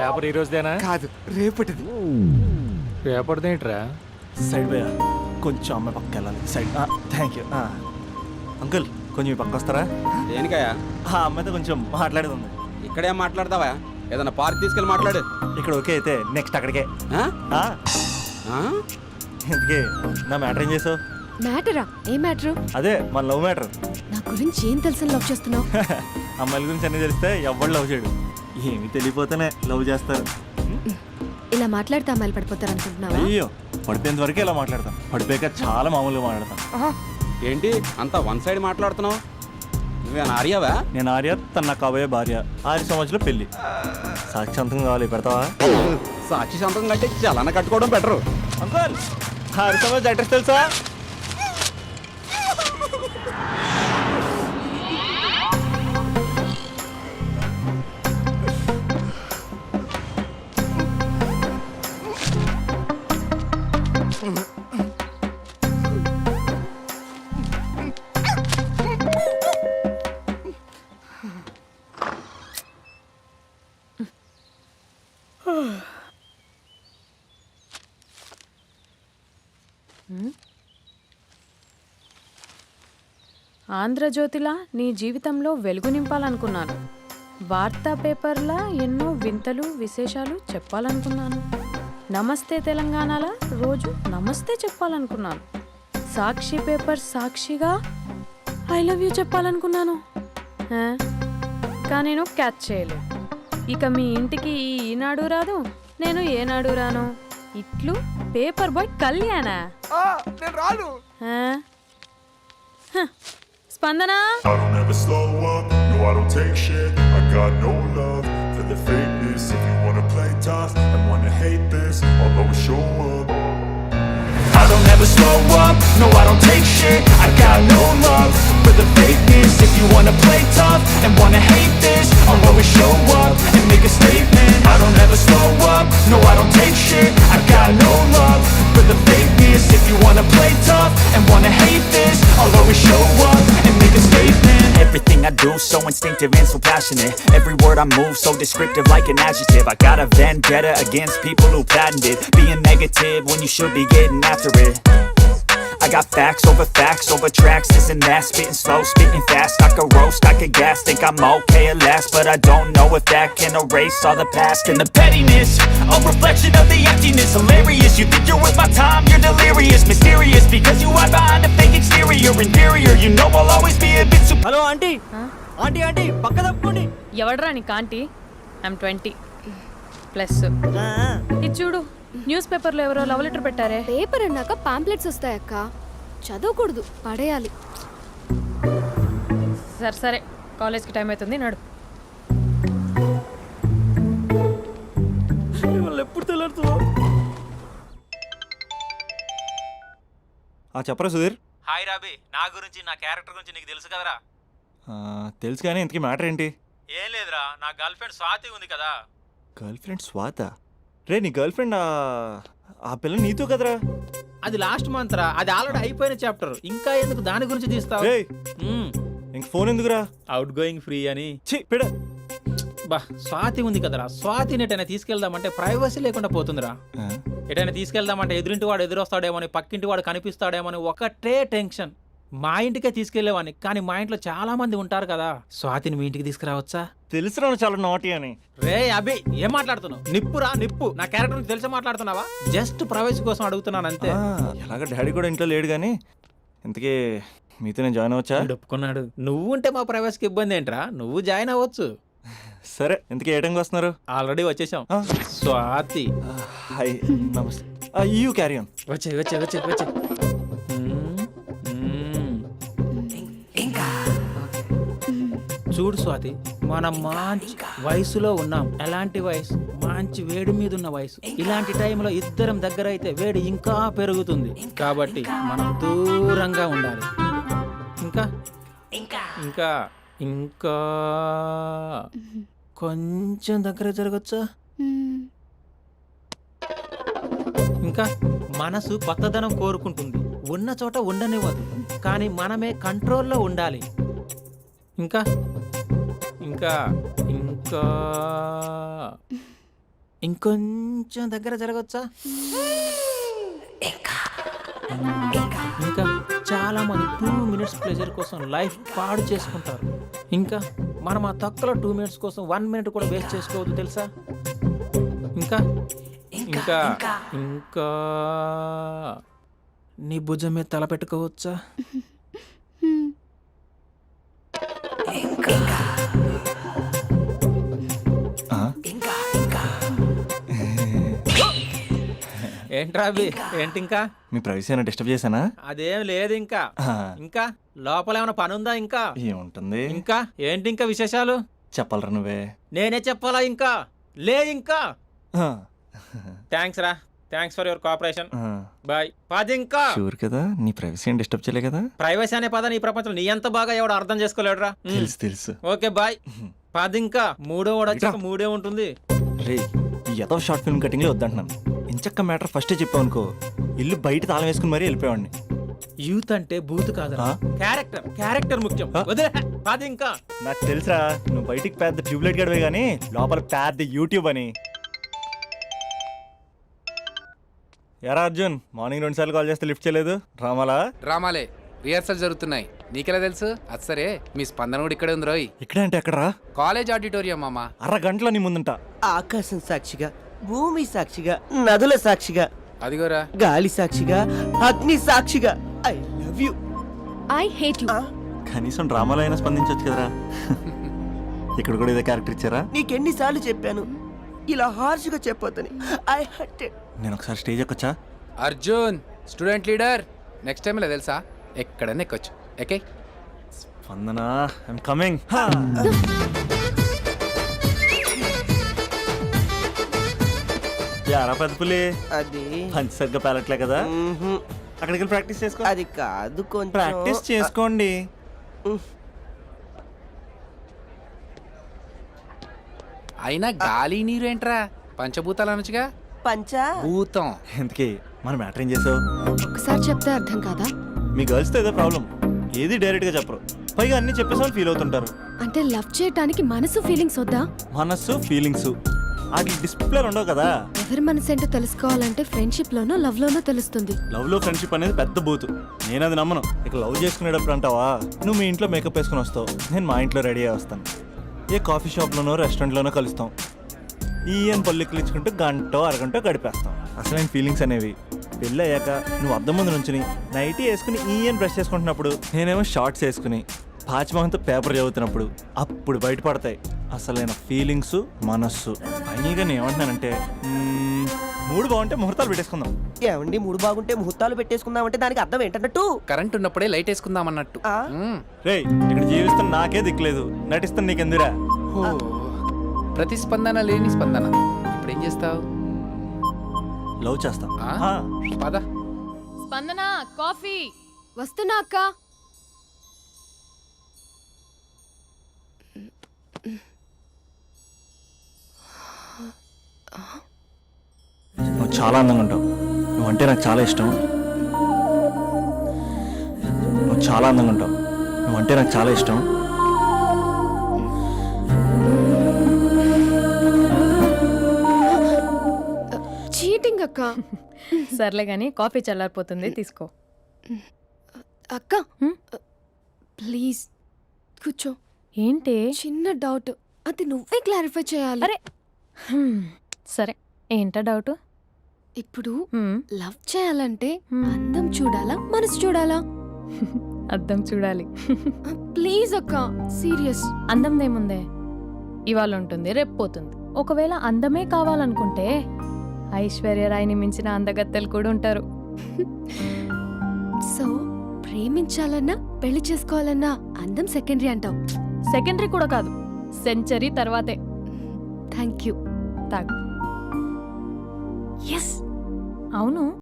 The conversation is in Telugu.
పేపర్ ఈ రోజుదేనా? కాదు, రేపటిది. పేపర్ ఏంట్రా? సైడ్ పోయా, కొంచెం అమ్మాయి పక్కకి వెళ్ళాలి. సైడ్. Thank you. అంకుల్, కొంచెం ఈ పక్క వస్తారా? దేనికయ్యా? ఆ అమ్మాయితో కొంచెం మాట్లాడేది ఉంది. ఇక్కడేం మాట్లాడతావా? ఏదన్నా పార్క్ తీసుకెళ్ళి మాట్లాడు. ఇక్కడ ఓకే అయితే నెక్స్ట్ అక్కడికే. ఆ? ఆ? ఇందుకే నా మ్యాటర్ ఏం చేసావు? మ్యాటరా? ఏ మ్యాటరు? అదే మన లవ్ మ్యాటర్. నా గురించి ఏం తెలుసని లవ్ చేస్తున్నావు? అమ్మాయిల గురించి అన్నీ తెలిస్తే ఎవ్వడు లవ్ చేయడు. ఏమి తెలియపోతేనే లవ్ చేస్తారు. ఇలా మాట్లాడితే అమ్మాయిలు పడిపోతారు అనుకుంటున్నావా? అయ్యో, పడిపోయేంత వరకే ఇలా మాట్లాడతాం. పడిపోయాక చాలా మామూలుగా మాట్లాడతాం. ఏంటి అంతా వన్ సైడ్ మాట్లాడుతున్నావు? నువ్వేనా ఆర్యావా? నేను ఆర్య, తన నాకు కాబోయే భార్య. 6 సంవత్సరాలు పెళ్లి. సాక్షాంతం కావాలి, పెడతావా? సాక్షి సంతకం కంటే చలన కట్టుకోవడం బెటరు. అంకుల్, 6 సంవత్సరాలు అడ్రస్ తెలుసా? ఆంధ్రజ్యోతిలా నీ జీవితంలో వెలుగు నింపాలనుకున్నాను. వార్తా పేపర్లా ఎన్నో వింతలు విశేషాలు చెప్పాలనుకున్నాను. నమస్తే తెలంగాణలా రోజు నమస్తే చెప్పాలనుకున్నాను. సాక్షి పేపర్ సాక్షిగా ఐ లవ్ యూ చెప్పాలనుకున్నాను. కానీ నేను క్యాచ్ చేయలేదు. ఇక మీ ఇంటికి ఈనాడు రాదు, నేను ఏనాడు రాను. ఇట్లు పేపర్ బాయ్ కళ్యాణా? స్పందన. I don't ever slow up, no I don't take shit. I got no love for the fakeness. If you wanna play tough and wanna hate this, I'll always show up. I don't ever slow up, no I don't take shit. I got no love for the fakeness. If you wanna play tough and wanna hate this, I'll always show up and make a statement. I don't ever slow up, no I don't take shit. I got no love for the fakeness. If you wanna play tough and wanna hate this, I'll always show up and make a statement. Everything I do so instinctive and so passionate. Every word I move so descriptive like an adjective. I got a vendetta against people who patented being negative when you should be getting after it. I got facts over tracks, this and that. Spitting slow, spitting fast. I could roast, I could gas. Think I'm okay at last, but I don't know if that can erase all the past. And the pettiness, a reflection of the emptiness. Hilarious, you think you're worth my time, you're delirious. Mysterious, because you hide behind a fake exterior. Inferior, you know I'll always be a bit superior. Hello aunty. Aunty aunty పక్క తప్పుకోండి. ఎవడ్రా నీ కాంటీ? ఐమ్ 20+. ఇది చూడు, న్యూస్ పేపర్లో ఎవరో లవ్ లెటర్ పెట్టారే. పేపర్ అన్నాక పాంప్లెట్స్ వస్తాయక్క, చదవకూడదు, పడేయాలి. సరే సరే, కాలేజ్కి టైం అవుతుంది, నడు. ఎప్పుడు తెల్లారుతుందో. చెప్పరా సుధీర్. హాయ్ రాబీ, నా గురించి నా క్యారెక్టర్ గురించి నీకు తెలుసు కదరా? తెలుసు కానీ ఇంతకీ మ్యాటర్ ఏంటి? ఏం లేదురా, నా గర్ల్ ఫ్రెండ్ స్వాతి ఉంది కదా. గర్ల్ ఫ్రెండ్ స్వాత? రే, నీ గర్ల్ ఫ్రెండ్ ఆ పిల్ల నీతో కదరా? అది లాస్ట్ మంత్ రా, అది ఆల్రెడీ అయిపోయిన చాప్టర్. ఇంకా ఎందుకు దాని గురించి తీస్తావు? ఇంక ఫోన్ ఎందుకురా? అవుట్ గోయింగ్ ఫ్రీ అని. పిడ బా, స్వాతి ఉంది కదరా, స్వాతిని ఎటైనా తీసుకెళ్దామంటే ప్రైవసీ లేకుండా పోతుందిరా. ఎటైనా తీసుకెళ్దామంటే ఎదురింటి వాడు ఎదురొస్తాడేమోని, పక్కింటి వాడు కనిపిస్తాడేమోని ఒకటే టెన్షన్. మా ఇంటికే తీసుకెళ్లేవాడిని, కానీ మా ఇంట్లో చాలా మంది ఉంటారు కదా. స్వాతిని మీ ఇంటికి తీసుకురావచ్చా? తెలుసురా చాలా నాటి అని. రే అభి, ఏం మాట్లాడుతున్నావు? నిప్పురా నిప్పు. నా క్యారెక్టర్ నుంచి తెలిసి మాట్లాడుతున్నావా? జస్ట్ ప్రైవసీ కోసం అడుగుతున్నాను అంతే. ఎలాగ డాడీ కూడా ఇంట్లో లేడు కానీ ఇంతకీ మీతో నేను జాయిన్ అవ్వచ్చా? ఒప్పుకున్నాడు. నువ్వు ఉంటే మా ప్రైవసీకి ఇబ్బంది ఏంట్రా, నువ్వు జాయిన్ అవ్వచ్చు. సరే, ఇంతకీ ఏ టైంకి వస్తున్నారు? ఆల్రెడీ వచ్చేసాం. స్వాతి హాయ్, నమస్తే. You carry on. వచ్చే వచ్చే వచ్చే వచ్చే. చూడు స్వాతి, మనం మంచి వయసులో ఉన్నాం. ఎలాంటి వయసు? మంచి వేడి మీద ఉన్న వయసు. ఇలాంటి టైంలో ఇద్దరం దగ్గర అయితే వేడి ఇంకా పెరుగుతుంది. కాబట్టి మనం దూరంగా ఉండాలి. ఇంకా ఇంకా ఇంకా కొంచెం దగ్గర జరగచ్చా? ఇంకా మనసు కొత్తదనం కోరుకుంటుంది. ఉన్న చోట ఉండనివ్వదు, కానీ మనమే కంట్రోల్లో ఉండాలి. ఇంకా ఇంకా ఇంకా ఇంకొంచెం దగ్గర జరగచ్చా? ఇంకా చాలా మంది 2 minutes ప్లెజర్ కోసం లైఫ్ పాడు చేసుకుంటారు. ఇంకా మనం ఆ తక్కువ 2 minutes కోసం 1 minute కూడా వేస్ట్ చేసుకోవద్దు తెలుసా? ఇంకా ఇంకా ఇంకా నీ భుజం మీద తల పెట్టుకోవచ్చా? ఏంట్రా అవి? ఏంటి ఇంకా? మీ ప్రైవసీ అయినా డిస్టర్బ్ చేశానా? అదేం లేదు ఇంకా. ఇంకా లోపల ఏమైనా పని ఉందా? ఇంకా ఏముంటుంది? ఇంకా ఏంటి ఇంకా విశేషాలు? చెప్పాలరా నువ్వే. నేనే చెప్పాలా? ఇంకా లే ఇంకా. థ్యాంక్స్ రా, thanks for your cooperation. Bye. పది ఇంకా. షూర్ కదా, నీ ప్రైవసీ ఏం డిస్టర్బ్ చేయలే కదా? ప్రైవసీ అనే పదాన్ని ఈ ప్రపంచంలో నీ ఎంత బాగా ఎవడు అర్థం చేసుకోలేడురా. తెలుసు తెలుసు. Okay bye. పది ఇంకా. మూడో వాడు వచ్చాక మూడే ఉంటుంది. రే, ఈ ఎదో షార్ట్ ఫిల్మ్ కటింగ్లో వద్దంటున్నాను. ఇంచక్క మ్యాటర్ ఫస్టే చెప్పావు అనుకో, ఇల్లు బయట తాళం వేసుకుని మరీ వెళ్ళిపోయాడిని. యూత్ అంటే బూత్ కాదురా, క్యారెక్టర్. క్యారెక్టర్ ముఖ్యం. వదిలే. పది ఇంకా. నాకు తెలుసా, నువ్వు బయటికి పెద్ద ట్యూబ్లైట్ గడవే కానీ లోపల పెద్ద యూట్యూబ్ అని. ఎరా అర్జున్, మార్నింగ్ 2 సార్లు కాల్ చేస్తే లిఫ్ట్ చేయలేదు. డ్రామాలే రిహార్సల్ జరుగుతున్నాయి. నీకెలా తెలుసు? అది సరే, మీ స్పందన కూడా ఇక్కడే ఉంది రోయ్. ఇక్కడ అంటే ఎక్కడరా? కాలేజ్ ఆడిటోరియం మామ. అరగంటలో నీ ముందుంటా. ఆకాశం సాక్షిగా, భూమి సాక్షిగా, నదుల సాక్షిగా, అదిగోరా గాలి సాక్షిగా, అగ్ని సాక్షిగా, I love you. I hate you. కనీసం డ్రామాలో అయినా స్పందించవచ్చు కదరా. ఇక్కడ కూడా ఇదే క్యారెక్టర్ ఇచ్చారా? నీకెన్నిసార్లు చెప్పాను ఇలా హార్ష్గా చెప్పొద్దని. I hurt. నేను ఒకసారి స్టేజ్ ఎక్కొచ్చా? Arjun student leader. Next time ఇలా తెలుసా, ఎక్కడన్నా ఎక్కొచ్చు. Okay Spandana, I'm coming. యారా పెద్ద పులి, అది పంచి సరిగ్గా పేలట్లే కదా. అక్కడికి వెళ్ళి ప్రాక్టీస్ చేసుకో. అది కాదు, కొంచెం ప్రాక్టీస్ చేసుకోండి. అయినా గాలి నీరు ఏంట్రా? పంచభూతాలు అనొచ్చుగా. పంచా భూతం. ఎందుకే మన మ్యాటర్ ఏం చేసావు? ఒకసారి చెప్తే అర్థం కాదా? మీ గర్ల్స్తో ఏదో ప్రాబ్లం, ఏది డైరెక్ట్గా చెప్పరు, పైగా అన్ని చెప్పేసి వాళ్ళు ఫీల్ అవుతుంటారు. అంటే లవ్ చేయటానికి మనసు ఫీలింగ్స్ వద్దా? మనస్సు ఫీలింగ్స్ వాటికి డిస్ప్లే ఉండవు కదా. ఎవరి మనసు ఏంటో తెలుసుకోవాలంటే ఫ్రెండ్షిప్ లోనో లవ్ లోనో తెలుస్తుంది. లవ్ లో ఫ్రెండ్షిప్ అనేది పెద్ద బూతు. నేను అది నమ్మను. ఇక లవ్ చేసుకునేటప్పుడు అంటావా, నువ్వు మీ ఇంట్లో మేకప్ వేసుకుని వస్తావు, నేను మా ఇంట్లో రెడీ అయ్యి వస్తాను. ఏ కాఫీ షాప్లోనో రెస్టారెంట్లోనో కలుస్తాం. ఈయన పల్లెక్కులు ఇచ్చుకుంటూ గంటో అరగంటో గడిపేస్తాం. అసలైన ఫీలింగ్స్ అనేవి పెళ్ళి అయ్యాక నువ్వు అద్దం ముందు నుంచుని నైటీ వేసుకుని ఈయన బ్రష్ చేసుకుంటున్నప్పుడు, నేనేమో షార్ట్స్ వేసుకుని పాచిమోహంతో పేపర్ చదువుతున్నప్పుడు అప్పుడు బయటపడతాయి అసలైన ఫీలింగ్స్, మనస్సు. ఫైనల్గా నేను ఏమంటున్నానంటే, మూడు బాగుంటే ముహూర్తాలు పెట్టేసుకుందాం. ఏమండి, మూడు బాగుంటే ముహూర్తాలు పెట్టేసుకుందామంటే దానికి అర్థం ఏంటన్నట్టు? కరెంట్ ఉన్నప్పుడే లైట్ వేసుకుందాం అన్నట్టు. రేయ్, ఇక్కడ జీవిస్తున్న నాకే దిక్కులేదు, నటిస్తున్న నీకెందురా? ప్రతిస్పందన లేని స్పందన. ఇప్పుడు ఏం చేస్తావు? లవ్ చేస్తా. పద. స్పందన, కాఫీ. వస్తున్నా అక్క. నువ్వు చాలా అందంగా ఉంటావు. నువ్వంటే నాకు చాలా ఇష్టం. నువ్వు చాలా అందంగా ఉంటావు. నువ్వంటే నాకు చాలా ఇష్టం. చీటింగ్ అక్క. సర్లే గాని కాఫీ చల్లారిపోతుంది, తీసుకో. అక్క ప్లీజ్ కూర్చో. ఏంటి? చిన్న డౌట్, అది నువ్వే క్లారిఫై చేయాలి. అరే సరే, ఏంటా డౌట్? ఇప్పుడు లవ్ చేయాలంటే అందం చూడాలా, మనసు చూడాలా? అద్దం చూడాలి. ప్లీజ్ అక్క, సీరియస్. అందందేముందే, ఇవాళ ఉంటుంది రేపు పోతుంది. ఒకవేళ అందమే కావాలనుకుంటే ఐశ్వర్యరాయ్ని మించిన అందగత్తెలు కూడా ఉంటారు. సో ప్రేమించాలన్నా పెళ్లి చేసుకోవాలన్నా అందం సెకండరీ అంటావు? సెకండరీ కూడా కాదు, సెంచరీ తర్వాతే. Thank you. తాగు. ఎస్. అవును,